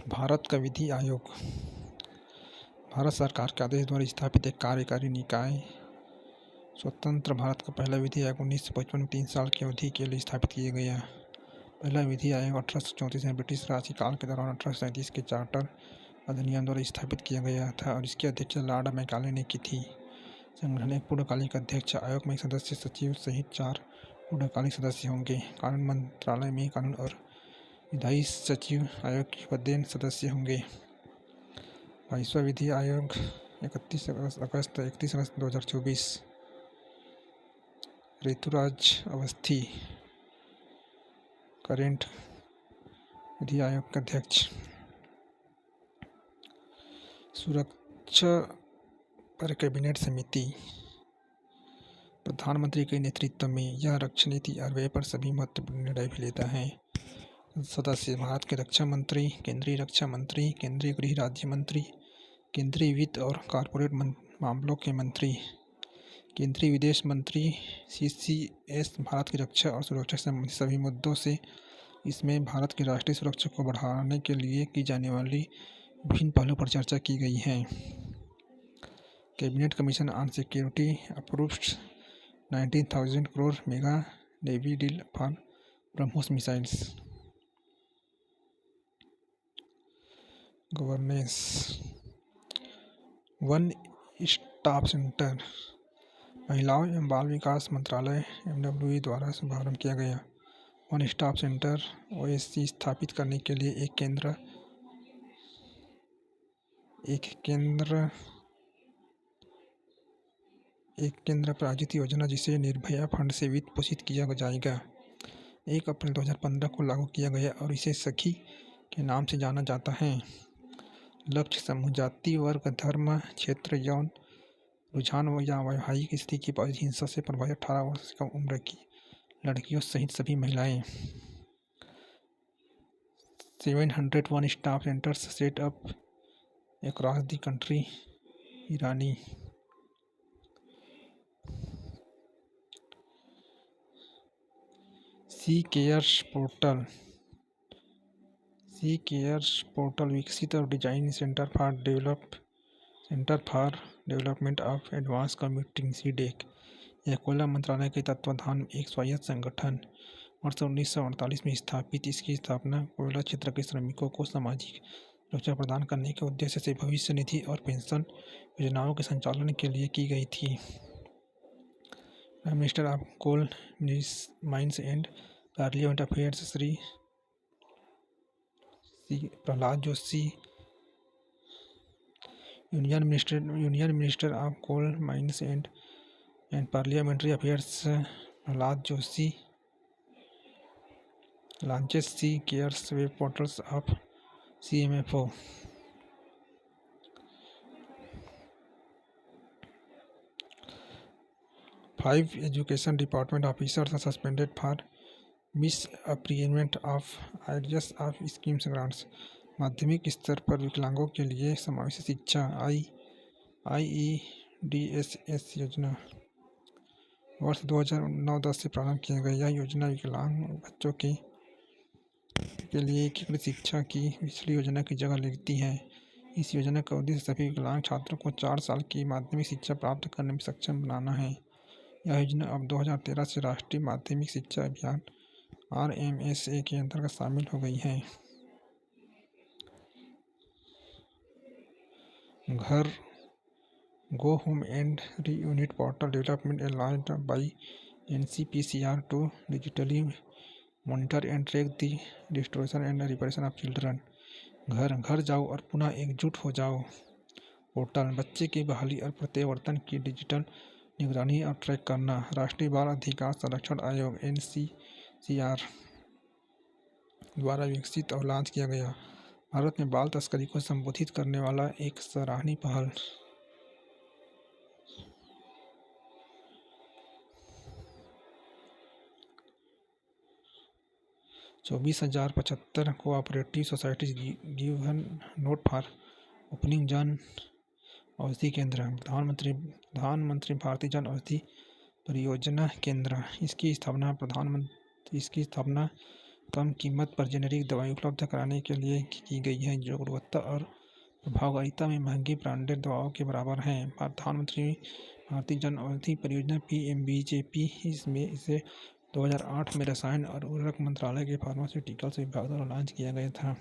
भारत का विधि आयोग भारत सरकार के आदेश द्वारा स्थापित एक कार्यकारी निकाय। स्वतंत्र भारत का पहला विधि आयोग 1955 में 3 साल की अवधि के लिए स्थापित किया गया। पहला विधि आयोग 1834 में ब्रिटिश राज्यकाल के दौरान 1837 के चार्टर अधिनियम द्वारा स्थापित किया गया था और इसकी अध्यक्षता लॉर्ड मैकाले ने की थी। संगठन एक पूर्णकालिक अध्यक्ष, आयोग में एक सदस्य, सचिव सहित 4 पूर्णकालिक सदस्य होंगे। कानून मंत्रालय में कानून और विधायी सचिव आयोग के पदेन सदस्य होंगे। 22वां विधि आयोग 31 अगस्त 2024। ऋतुराज अवस्थी करेंट विधि आयोग के अध्यक्ष। सुरक्षा पर कैबिनेट समिति प्रधानमंत्री के नेतृत्व में यह रक्षा नीति और व्यय पर सभी महत्वपूर्ण निर्णय भी लेता है। सदस्य भारत के रक्षा मंत्री, केंद्रीय रक्षा मंत्री, केंद्रीय गृह राज्य मंत्री, केंद्रीय वित्त और कॉरपोरेट मामलों के मंत्री, केंद्रीय विदेश मंत्री। CCS भारत की रक्षा और सुरक्षा से संबंधित सभी मुद्दों से इसमें भारत की राष्ट्रीय सुरक्षा को बढ़ाने के लिए की जाने वाली विभिन्न पहलुओं पर चर्चा की गई है। Cabinet commission on security approved 19,000 crore mega navy deal for BrahMos missiles. Governance one stop centre महिलाओं एवं बाल विकास मंत्रालय MWE द्वारा शुभारंभ किया गया। वन स्टॉप सेंटर OSC स्थापित करने के लिए एक केंद्र प्रायोजित योजना जिसे निर्भया फंड से वित्त पोषित किया जाएगा 1 अप्रैल 2015 को लागू किया गया और इसे सखी के नाम से जाना जाता है। लक्ष्य समूह जाति, वर्ग, धर्म, क्षेत्र, यौन रुझान या वैवाहिक स्थिति की बाधित हिंसा से प्रभावित 18 वर्ष से कम उम्र की लड़कियों सहित सभी महिलाएं। 700 one stop centres set up across the country. ईरानी सी केयर्स पोर्टल विकसित और design centre for development of advance computing CDEC। यह कोयला मंत्रालय के तत्वाधान में एक स्वायत्त संगठन वर्ष 1948 में स्थापित। इसकी स्थापना कोयला क्षेत्र के श्रमिकों को सामाजिक सुरक्षा प्रदान करने के उद्देश्य से भविष्य निधि और पेंशन योजनाओं के संचालन के लिए की गई थी। Prime minister of coal mines and parliament affairs Shri Pralhad Joshi. Union minister of coal mines and parliamentary affairs Pralhad Joshi launches C cares web portals of CMFO। Five education department officers are suspended for misappropriation of areas of schemes grants। माध्यमिक स्तर पर विकलांगों के लिए समावेशी शिक्षा IEDSS योजना वर्ष 2009-10 से प्रारंभ किया गया। यह योजना विकलांग बच्चों के लिए एकीकृत शिक्षा की पिछली योजना की जगह लेती है। इस योजना का उद्देश्य सभी विकलांग छात्रों को 4 साल की माध्यमिक शिक्षा प्राप्त करने में सक्षम बनाना है। यह योजना अब 2013 से राष्ट्रीय माध्यमिक शिक्षा अभियान RMSA के अंतर्गत शामिल हो गई है। घर go home and reunite portal development launched by NCPCR to digitally monitor and track the restoration and reparation of children. घर जाओ और पुनः एकजुट हो जाओ पोर्टल बच्चे की बहाली और प्रत्यावर्तन की डिजिटल निगरानी और ट्रैक करना। राष्ट्रीय बाल अधिकार संरक्षण आयोग NCCR द्वारा विकसित और लॉन्च किया गया। भारत में बाल तस्करी को संबोधित करने वाला एक सराहनीय पहल। $24,075 cooperative societies given note for opening Jan Aushadhi केंद्र। प्रधानमंत्री भारतीय जन औषधि परियोजना केंद्र। इसकी स्थापना कम कीमत पर जेनेरिक दवाई उपलब्ध कराने के लिए की गई है, जो गुणवत्ता और प्रभावकारिता में महंगी ब्रांडेड दवाओं के बराबर हैं। प्रधानमंत्री भारतीय जन औषधि परियोजना (PMBJP) इसे 2008 में रसायन और उर्वरक मंत्रालय के फार्मास्यूटिकल्स विभाग द्वारा लॉन्च किया गया था।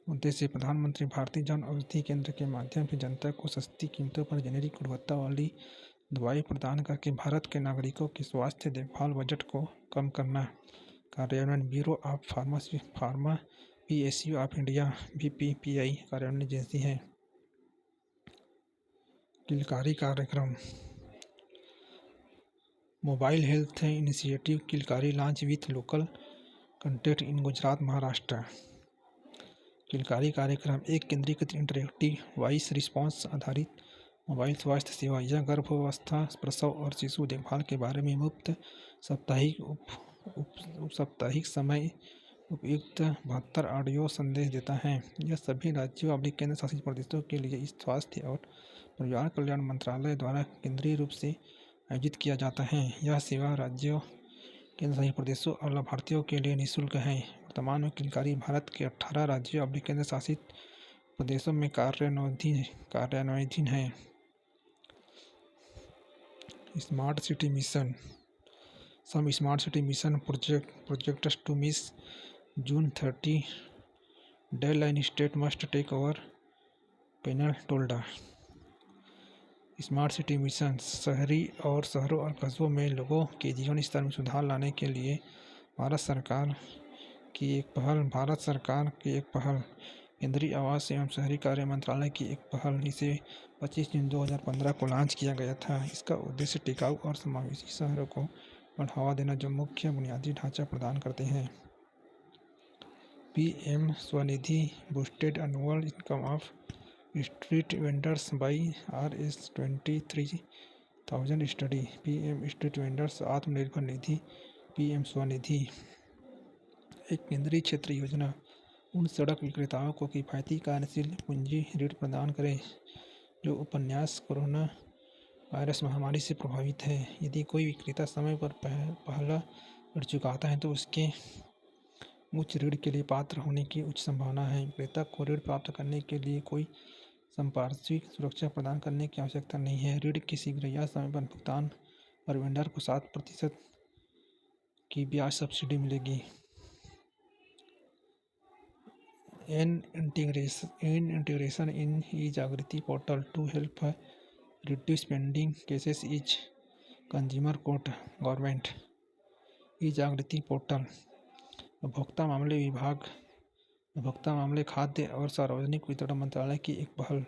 उद्देश्य प्रधानमंत्री भारतीय जन औषधि केंद्र के माध्यम से जनता को सस्ती कीमतों पर जेनेरिक गुणवत्ता वाली दवाई प्रदान करके भारत के नागरिकों के स्वास्थ्य देखभाल बजट को कम करना। कार्यान्वयन bureau of pharma PSU of India BPPI कार्यान्वयन एजेंसी है। किलकारी कार्यक्रम mobile health initiative Kilkari launch with local content in Gujarat Maharashtra. Kilkari कार्यक्रम एक केंद्रीकृत इंटरैक्टिव वॉइस रिस्पॉन्स आधारित मोबाइल स्वास्थ्य सेवा या गर्भावस्था, प्रसव और शिशु देखभाल के बारे में मुफ्त साप्ताहिक समय उपयुक्त 72 ऑडियो संदेश देता है। यह सभी राज्यों और केंद्र शासित प्रदेशों के लिए स्वास्थ्य और परिवार कल्याण मंत्रालय द्वारा केंद्रीय रूप से आयोजित किया जाता है। यह सेवा राज्यों, केंद्र शासित प्रदेशों और लाभार्थियों के लिए निःशुल्क है। वर्तमान में किलकारी भारत के 18 राज्यों और केंद्र शासित प्रदेशों में कार्यान्वयन है। Smart city mission Some smart city mission projects to miss June 30 deadline. State must take over, panel told. Smart city mission शहरों और कस्बों में लोगों के जीवन स्तर में सुधार लाने के लिए भारत सरकार की एक पहल, केंद्रीय आवास एवं शहरी कार्य मंत्रालय की एक पहल। इसे 25 जून 2015 को लॉन्च किया गया था। इसका उद्देश्य टिकाऊ और समावेशी शहरों को बढ़ावा देना, जो मुख्य बुनियादी ढांचा प्रदान करते हैं। PM Svanidhi boosted annual income of street vendors by RS 23,000 study. PM street vendors Atmanirbhar Nidhi PM Svanidhi एक केंद्रीय क्षेत्र योजना उन सड़क विक्रेताओं को किफायती कार्यशील पूंजी ऋण प्रदान करे जो कोरोना वायरस महामारी से प्रभावित है। यदि कोई विक्रेता समय पर पहला ऋण चुकाता है तो उसके उच्च ऋण के लिए पात्र होने की उच्च संभावना है। विक्रेता को ऋण प्राप्त करने के लिए कोई संपार्श्विक सुरक्षा प्रदान करने की आवश्यकता नहीं है। ऋण की शीघ्र या समय पर भुगतान पर वेंडर को 7% की ब्याज सब्सिडी मिलेगी। Integration in eJagriti portal to help reduce pending cases is consumer court government. EJagriti portal उपभोक्ता मामले खाद्य और सार्वजनिक वितरण मंत्रालय की एक पहल।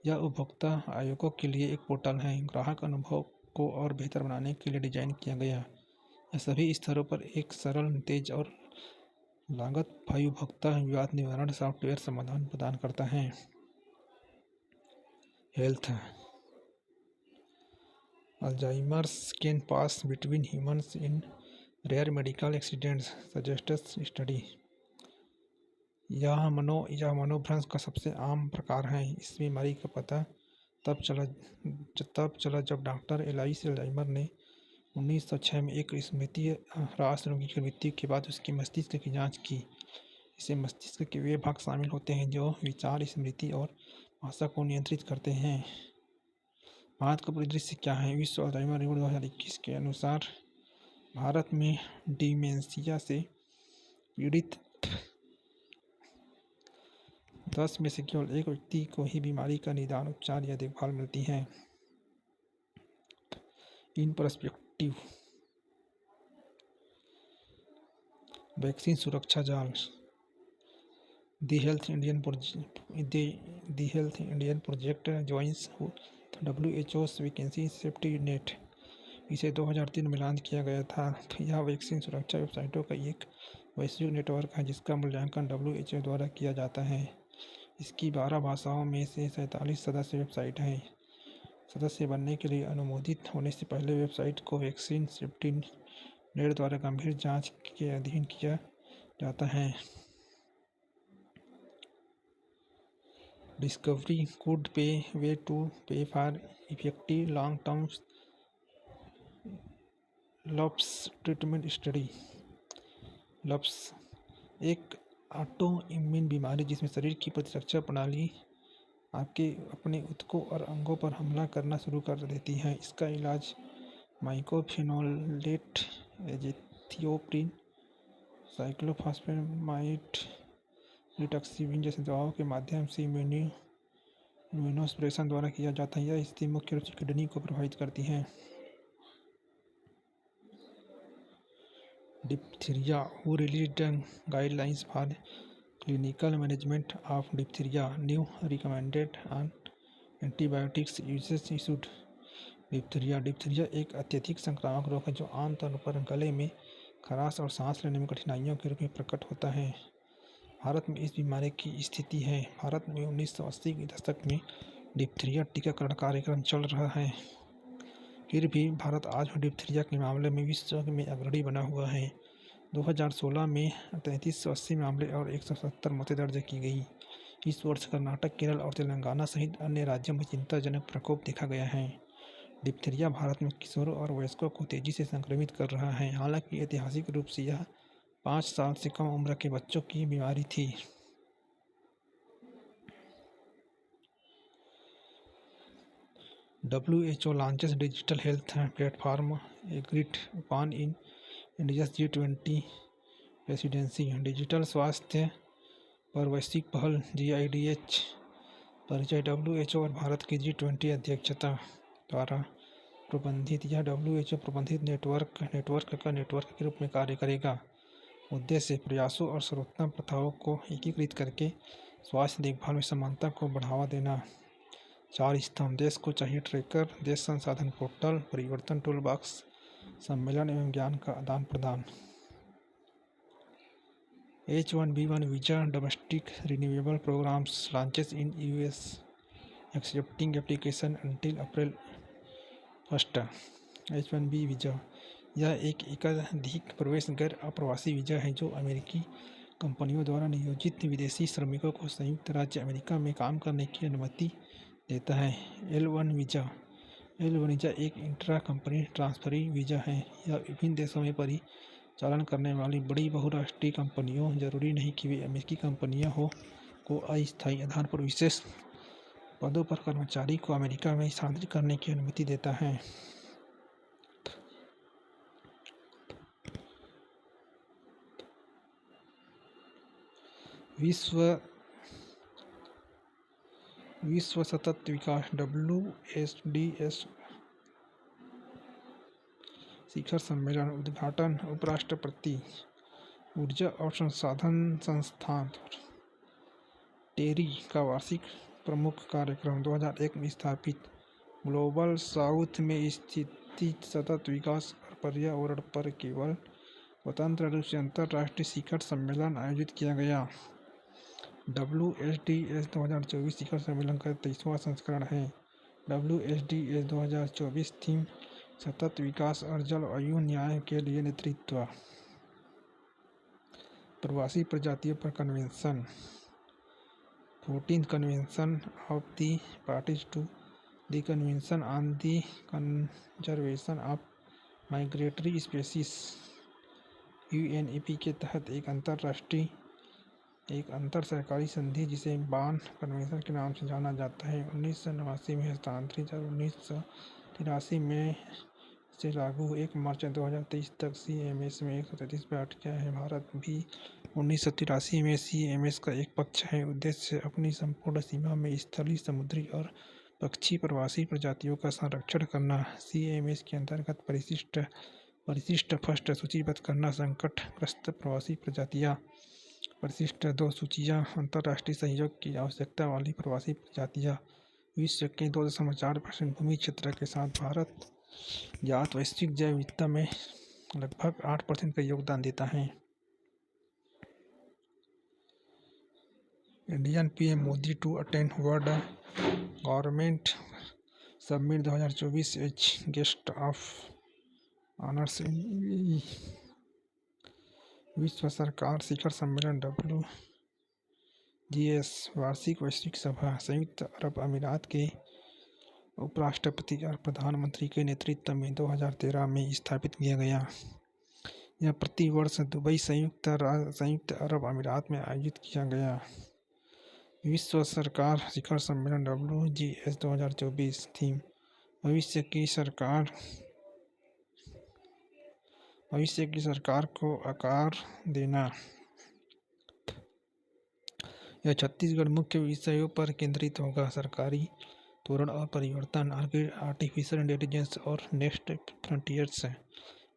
यह उपभोक्ता आयोगों के लिए एक पोर्टल है। ग्राहक अनुभव को और बेहतर बनाने के लिए डिजाइन किया गया। यह सभी स्तरों पर एक सरल, तेज और लागत प्रभावी उपभोक्ता विवाद निवारण सॉफ्टवेयर समाधान प्रदान करता है। Health Alzheimer's can pass between humans in rare medical accidents, suggests study। यह मनोभ्रंश का सबसे आम प्रकार है। इस बीमारी का पता तब चला जब डॉक्टर एलिस एल्जाइमर ने 1906 में एक स्मृति ह्रास रोगी की मृत्यु के बाद उसके मस्तिष्क की जांच की। इसे मस्तिष्क के वे भाग शामिल होते हैं जो विचार, स्मृति और भाषा को नियंत्रित करते हैं। भारत का परिदृश्य क्या है? विश्व अल्जाइमर रिपोर्ट 2021 के अनुसार भारत में डिमेंशिया से पीड़ित 10 में से केवल एक व्यक्ति को ही बीमारी का निदान, उपचार या देखभाल मिलती है। इन पर्सपेक्टिव वैक्सीन सुरक्षा जाल। The health Indian project joins WHO's vaccine safety net. इसे 2003 में लॉन्च किया गया था। यह वैक्सीन सुरक्षा वेबसाइटों का एक वैश्विक नेटवर्क है जिसका मूल्यांकन WHO द्वारा किया जाता है। इसकी 12 भाषाओं में से 47 सदस्य वेबसाइट हैं। सदस्य बनने के लिए अनुमोदित होने से पहले वेबसाइट को वैक्सीन सेफ्टी नेट द्वारा गंभीर जांच के अधीन किया जाता है। Discovery good way to pay for effective long term lupus treatment study. Lupus एक ऑटो इम्यून बीमारी जिसमें शरीर की प्रतिरक्षा प्रणाली आपके अपने ऊतकों और अंगों पर हमला करना शुरू कर देती है। इसका इलाज माइक्रोफेनोलेट, एज़ेथिओप्रिन, साइक्लोफॉस्फेमाइड, रिटक्सिविन जैसी दवाओं के माध्यम से इम्यूनोसप्रेशन द्वारा किया जाता है। यह स्थिति मुख्य रूप से किडनी को प्रभावित करती है। Diphtheria, who released guidelines for clinical management of diphtheria, new recommended on antibiotics uses issued. Diphtheria एक अत्यधिक संक्रामक रोग है जो आमतौर पर गले में खराश और सांस लेने में कठिनाइयों के रूप में प्रकट होता है। भारत में इस बीमारी की स्थिति है। भारत में 1980 के दशक में डिप्थीरिया टीकाकरण कार्यक्रम चल रहा है। फिर भी भारत आज भी डिप्थीरिया के मामले में विश्व में अग्रणी बना हुआ है। 2016 में 3380 मामले और 170 मौतें दर्ज की गई। इस वर्ष कर्नाटक, केरल और तेलंगाना सहित अन्य राज्यों में चिंताजनक प्रकोप देखा गया है। डिप्थीरिया भारत में किशोरों और वयस्कों को तेजी से संक्रमित कर रहा है। हालांकि ऐतिहासिक रूप से यह 5 साल से कम उम्र के बच्चों की बीमारी थी। WHO launches digital health platform agreed upon in India's G20 presidency. Digital स्वास्थ्य पर वैश्विक पहल GIDH परिचय। WHO और भारत की G20 अध्यक्षता द्वारा प्रबंधित यह WHO प्रबंधित नेटवर्क के रूप में कार्य करेगा। उद्देश्य प्रयासों और सर्वोत्तम प्रथाओं को एकीकृत करके स्वास्थ्य देखभाल में समानता को बढ़ावा देना। 4 स्तंभ: देश को चाहिए ट्रैकर, देश संसाधन पोर्टल, परिवर्तन टूल बॉक्स, सम्मेलन एवं ज्ञान का आदान प्रदान। H1B1 visa domestic renewable programmes launches in US accepting application until April 1। H1B visa यह एक एकाधिक प्रवेश गैर अप्रवासी वीजा है जो अमेरिकी कंपनियों द्वारा नियोजित विदेशी श्रमिकों को संयुक्त राज्य अमेरिका में काम करने की अनुमति देता है। L1 वीजा एक इंट्रा कंपनी ट्रांसफरी वीजा है। यह विभिन्न देशों में परिचालन करने वाली बड़ी बहुराष्ट्रीय कंपनियों, जरूरी नहीं कि वे अमेरिकी कंपनियां हो, को अस्थायी आधार पर विशेष पदों पर कर्मचारी को अमेरिका में स्थानांतरित करने की अनुमति देता है। विश्व सतत विकास WSDS शिखर सम्मेलन उद्घाटन उपराष्ट्रपति। ऊर्जा और संसाधन संस्थान टेरी का वार्षिक प्रमुख कार्यक्रम 2001 में स्थापित। ग्लोबल साउथ में स्थित सतत विकास और पर्यावरण पर केवल स्वतंत्र रूप से अंतर्राष्ट्रीय शिखर सम्मेलन आयोजित किया गया। WSDS 2024 शिखर सम्मेलन का 23वां संस्करण है। WSDS 2024 थीम सतत विकास और जलवायु न्याय के लिए नेतृत्व। प्रवासी प्रजातियों पर कन्वेंशन। 14th convention of the parties to the convention on the conservation of migratory species UNEP के तहत एक अंतर सरकारी संधि जिसे बान कन्वेंशन के नाम से जाना जाता है 1989 में हस्तांतरित और 1983 में से लागू 1 मार्च 2023 तक CMS में 133 बैठ गया है। भारत भी 1983 में CMS का एक पक्ष है। उद्देश्य अपनी संपूर्ण सीमा में स्थलीय, समुद्री और पक्षी प्रवासी प्रजातियों का संरक्षण करना। CMS के अंतर्गत परिशिष्ट फर्स्ट सूचीबद्ध करना, संकटग्रस्त प्रवासी प्रजातियां। परिशिष्ट 2 सूचियां अंतर्राष्ट्रीय सहयोग की आवश्यकता वाली प्रवासी प्रजातियां। विश्व के 2.4% भूमि क्षेत्र के साथ भारत ज्ञात वैश्विक जैव विविधता में लगभग 8% का योगदान देता है। Indian PM Modi to attend world government summit 2024 as guest of honours in UAE। विश्व सरकार शिखर सम्मेलन WGS वार्षिक वैश्विक सभा संयुक्त अरब अमीरात के उपराष्ट्रपति और प्रधानमंत्री के नेतृत्व में 2013 में स्थापित किया गया। यह प्रतिवर्ष दुबई संयुक्त अरब अमीरात में आयोजित किया गया। विश्व सरकार शिखर सम्मेलन WGS 2024 थीम भविष्य की सरकार को आकार देना। यह छत्तीसगढ़ मुख्य विषयों पर केंद्रित होगा। सरकारी तोरण और परिवर्तन, आर्टिफिशियल इंटेलिजेंस और नेक्स्ट फ्रंटियर्स,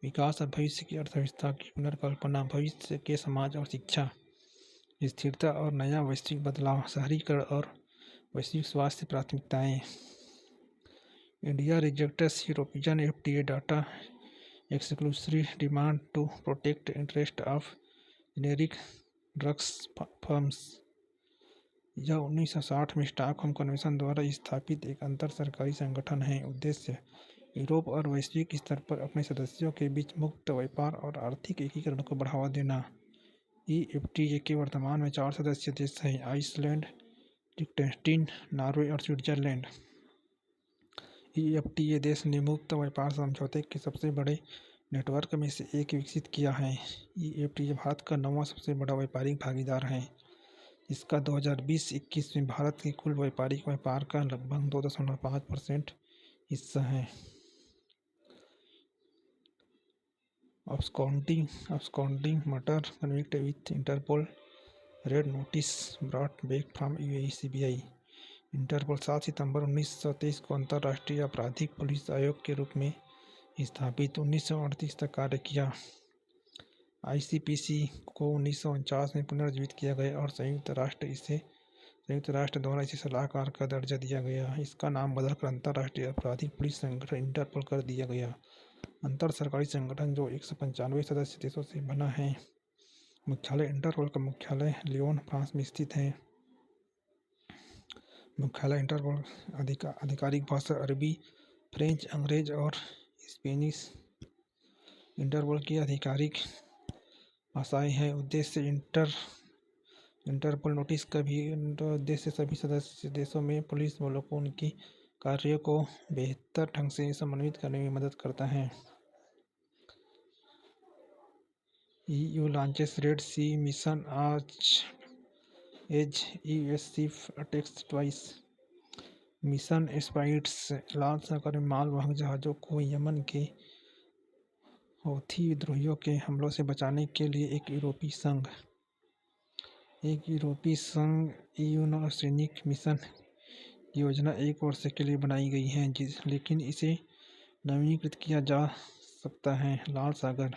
विकास और भविष्य की अर्थव्यवस्था की पुनर्कल्पना, भविष्य के समाज और शिक्षा, स्थिरता और नया वैश्विक बदलाव, शहरीकरण और वैश्विक स्वास्थ्य प्राथमिकताएं। India rejects European FTA data exclusive demand to protect interest of generic drugs firms. यह 1960 में स्टॉकहोम कन्वेंशन द्वारा स्थापित एक अंतर सरकारी संगठन है। उद्देश्य यूरोप और वैश्विक स्तर पर अपने सदस्यों के बीच मुक्त व्यापार और आर्थिक एकीकरण को बढ़ावा देना। EFTA के वर्तमान में 4 सदस्य देश हैं: आइसलैंड, लिechtenstein, नॉर्वे और स्विट्जरलैंड। EFTA देश ने मुक्त व्यापार समझौते के सबसे बड़े नेटवर्क में से एक विकसित किया है। EFTA भारत का 9वां सबसे बड़ा व्यापारिक भागीदार है, इसका 2020-21 में भारत के कुल व्यापारिक व्यापार का लगभग 2.5% हिस्सा है। Absconding murder convict with Interpol red notice brought back from UAE CBI। Interpol 7 सितंबर 1923 को अंतर्राष्ट्रीय आपराधिक पुलिस आयोग के रूप में स्थापित 1938 तक कार्य किया। ICPC को 1949 में पुनर्जीवित किया गया और संयुक्त राष्ट्र द्वारा इसे सलाहकार का दर्जा दिया गया। इसका नाम बदलकर अंतर्राष्ट्रीय आपराधिक पुलिस संगठन इंटरपोल कर दिया गया। अंतर सरकारी संगठन जो 195 सदस्य देशों से बना है। मुख्यालय इंटरपोल का मुख्यालय लियोन, फ्रांस में स्थित है। मुख्यालय इंटरपोल आधिकारिक भाषा अरबी, फ्रेंच, अंग्रेज और स्पेनिश इंटरपोल की आधिकारिक भाषाएं हैं। उद्देश्य इंटरपोल नोटिस का भी उद्देश्य सभी सदस्य देशों में पुलिस बलों को उनकी कार्यों को बेहतर ढंग से समन्वित करने में मदद करता है। EU launches Red Sea mission as US ship attacks twice। Mission spites लाल सागर में मालवाहक जहाज़ों को यमन के हौथी विद्रोहियों के हमलों से बचाने के लिए एक यूरोपीय संघ EU नौसैनिक मिशन योजना 1 वर्ष के लिए बनाई गई है, लेकिन इसे नवीनीकृत किया जा सकता है। लाल सागर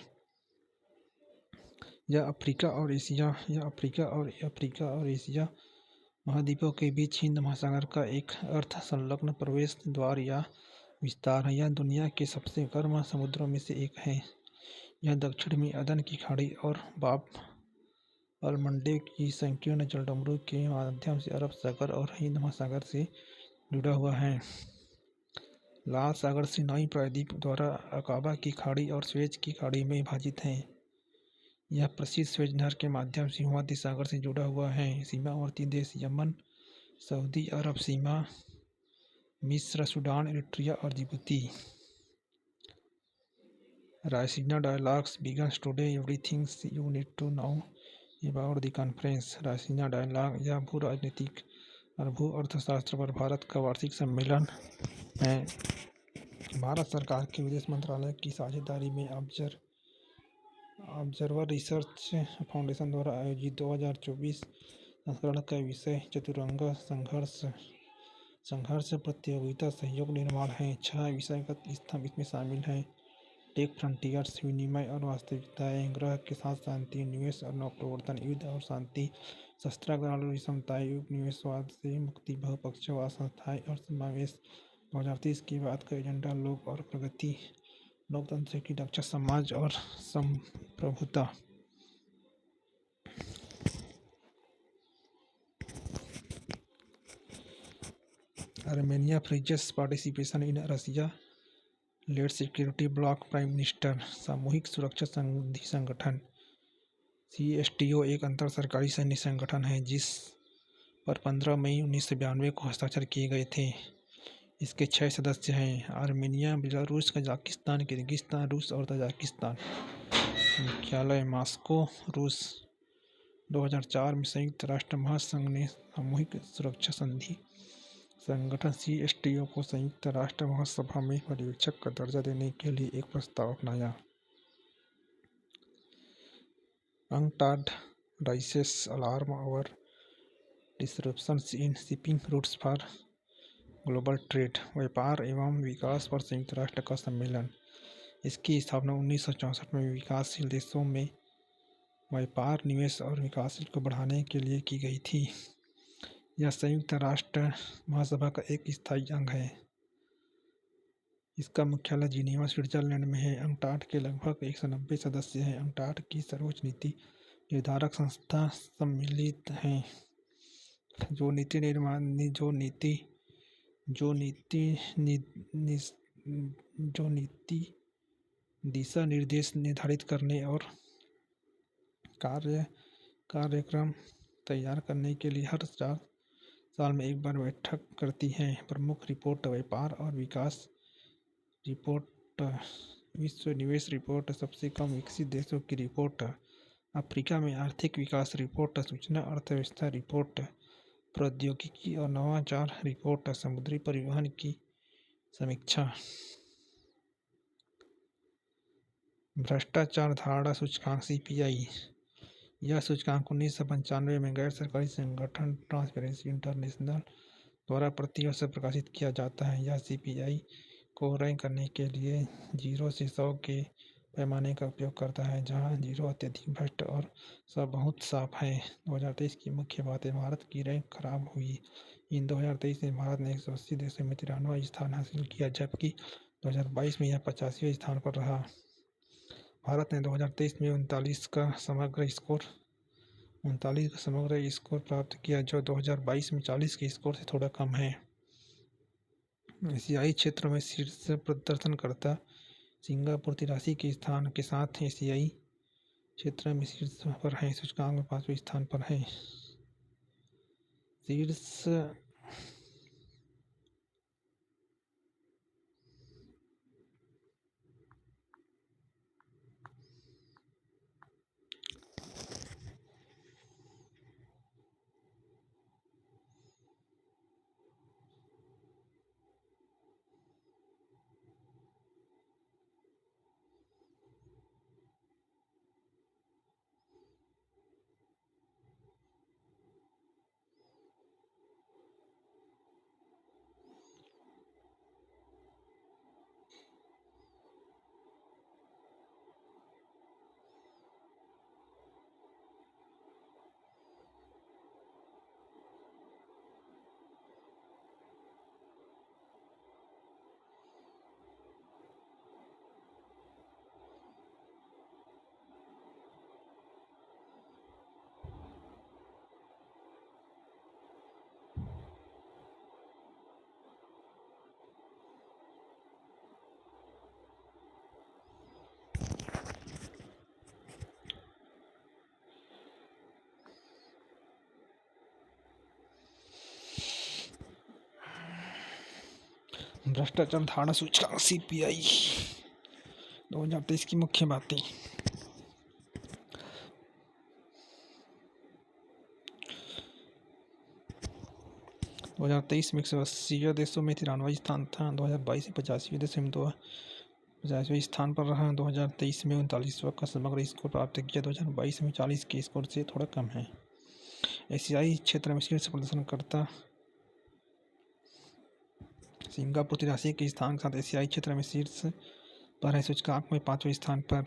यह अफ्रीका और एशिया महाद्वीपों के बीच हिंद महासागर का एक अर्ध संलग्न प्रवेश द्वार या विस्तार है। यह दुनिया के सबसे गर्म समुद्रों में से एक है। यह दक्षिण में अदन की खाड़ी और बाब अल-मंडेब की संकीर्ण जलडमरू के माध्यम से अरब सागर और हिंद महासागर से जुड़ा हुआ है। लाल सागर सिनाई प्रायद्वीप द्वारा अकाबा की खाड़ी और स्वेज की खाड़ी में विभाजित है। यह प्रसिद्ध स्वेज नहर के माध्यम से भूमध्य सागर से जुड़ा हुआ है। सीमावर्ती देश यमन, सऊदी अरब सीमा, मिस्र, सूडान, इरिट्रिया और Djibouti. Raisina dialogues begins today, everything you need to know about the conference. Raisina dialogue यह भू राजनीतिक और भू अर्थशास्त्र पर भारत का वार्षिक सम्मेलन है। भारत सरकार के विदेश मंत्रालय की साझेदारी में ऑब्जर्वर रिसर्च फाउंडेशन द्वारा आयोजित 2024 संस्करण का विषय चतुरंग संघर्ष प्रतियोगिता सहयोग निर्माण है। 6 विषयगत स्तंभ इसमें शामिल हैं: टेक फ्रंटियर्स, विनिमय और वास्तविकताएं, ग्रह के साथ शांति, निवेश और नवप्रवर्तन, युद्ध और शांति, शस्त्रागार और विषमताएं, उपनिवेशवाद से मुक्ति, बहुपक्षवाद, संस्थाएं और समावेश। 2030 के बाद का एजेंडा, लोग और प्रगति, लोकतंत्र की रक्षा, समाज और संप्रभुता। Armenia freezes participation in Russia led security bloc. Prime minister. सामूहिक सुरक्षा संधि संगठन CSTO एक अंतर सरकारी सैन्य संगठन है जिस पर 15 मई 1992 को हस्ताक्षर किए गए थे। इसके 6 सदस्य हैं: आर्मेनिया, बेलारूस, कजाकिस्तान, किर्गिस्तान, रूस और तजाकिस्तान। मुख्यालय मॉस्को, रूस। 2004 में संयुक्त राष्ट्र महासंघ ने सामूहिक सुरक्षा संधि संगठन CSTO को संयुक्त राष्ट्र महासभा में पर्यवेक्षक का दर्जा देने के लिए एक प्रस्ताव अपनाया। UNCTAD raises alarm over disruptions in shipping routes for global trade, व्यापार एवं विकास पर संयुक्त राष्ट्र का सम्मेलन। इसकी स्थापना 1964 में विकासशील देशों में व्यापार, निवेश और विकास को बढ़ाने के लिए की गई थी। यह संयुक्त राष्ट्र महासभा का एक स्थायी अंग है। इसका मुख्यालय जिनेवा, स्विट्जरलैंड में है। UNCTAD के लगभग 190 सदस्य हैं। UNCTAD की सर्वोच्च नीति निर्धारक संस्था सम्मिलित हैं, जो नीति दिशा निर्देश निर्धारित करने और कार्यक्रम तैयार करने के लिए हर 4 साल में एक बार बैठक करती है। प्रमुख रिपोर्ट व्यापार और विकास रिपोर्ट, विश्व निवेश रिपोर्ट, सबसे कम विकसित देशों की रिपोर्ट, अफ्रीका में आर्थिक विकास रिपोर्ट, सूचना अर्थव्यवस्था रिपोर्ट, प्रौद्योगिकी और नवाचार रिपोर्ट, समुद्री परिवहन की समीक्षा। भ्रष्टाचार धारणा सूचकांक CPI, यह सूचकांक 1995 में गैर सरकारी संगठन ट्रांसपेरेंसी इंटरनेशनल द्वारा प्रति वर्ष प्रकाशित किया जाता है। यह CPI को रैंक करने के लिए 0 से 100 के पैमाने का उपयोग करता है, जहां 0 अत्यधिक भ्रष्ट और 100 बहुत साफ है। 2023 की मुख्य बातें। भारत की रैंक खराब हुई। इन 2023 में भारत ने 180 देशों में 93वां स्थान हासिल किया, जबकि 2022 में यह 85वें स्थान पर रहा। भारत ने 2023 में 39 का समग्र स्कोर प्राप्त किया, जो 2022 में 40 के स्कोर से थोड़ा कम है। एशियाई क्षेत्र में शीर्ष प्रदर्शनकर्ता सिंगापुर 83 के स्थान के साथ एशियाई क्षेत्र में शीर्ष पर है, सूचकांक में 5वें स्थान पर है। शीर्ष भ्रष्टाचार धारणा सूचकांक CPI 2023 की मुख्य बातें। दो 2023 में 180 देशों में 93वां स्थान था। 2022 में 85वें देशों में 50वें स्थान पर रहा। 2023 में 39वां का समग्र स्कोर प्राप्त किया, 2022 में 40 के स्कोर से थोड़ा कम है। एशियाई क्षेत्र में शीर्ष प्रदर्शनकर्ता सिंगापुर 83 के स्थान के साथ एशियाई क्षेत्र में शीर्ष पर है, सूचकांक में 5वें स्थान पर।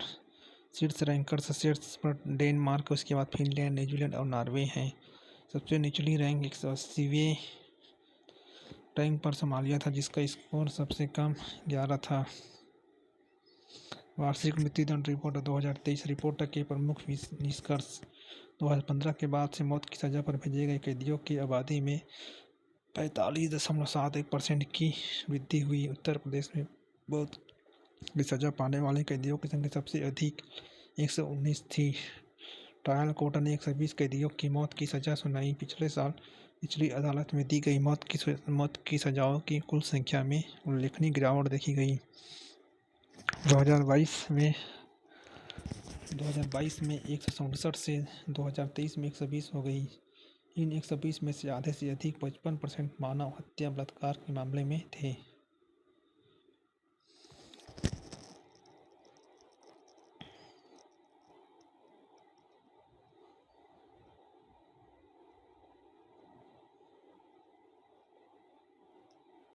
शीर्ष रैंकर्स शीर्ष पर डेनमार्क, उसके बाद फिनलैंड, न्यूजीलैंड और नॉर्वे हैं। सबसे निचली रैंक 180वें रैंक पर सोमालिया था, जिसका स्कोर सबसे कम 11 था। वार्षिक मृत्युदंड रिपोर्ट 2023 रिपोर्ट के प्रमुख निष्कर्ष। 2015 के बाद से मौत की सज़ा पर भेजे गए कैदियों की आबादी में 45.71% की वृद्धि हुई। उत्तर प्रदेश में मौत की सज़ा पाने वाले कैदियों की संख्या सबसे अधिक 119 थी। ट्रायल कोर्ट ने 120 कैदियों की मौत की सज़ा सुनाई। पिछले साल निचली अदालत में दी गई मौत की सज़ाओं की कुल संख्या में उल्लेखनीय गिरावट देखी गई। 2022 में 2022 में 167 से 2023 में 120 हो गई। इन 120 में से आधे से अधिक 55% मानव हत्या बलात्कार के मामले में थे।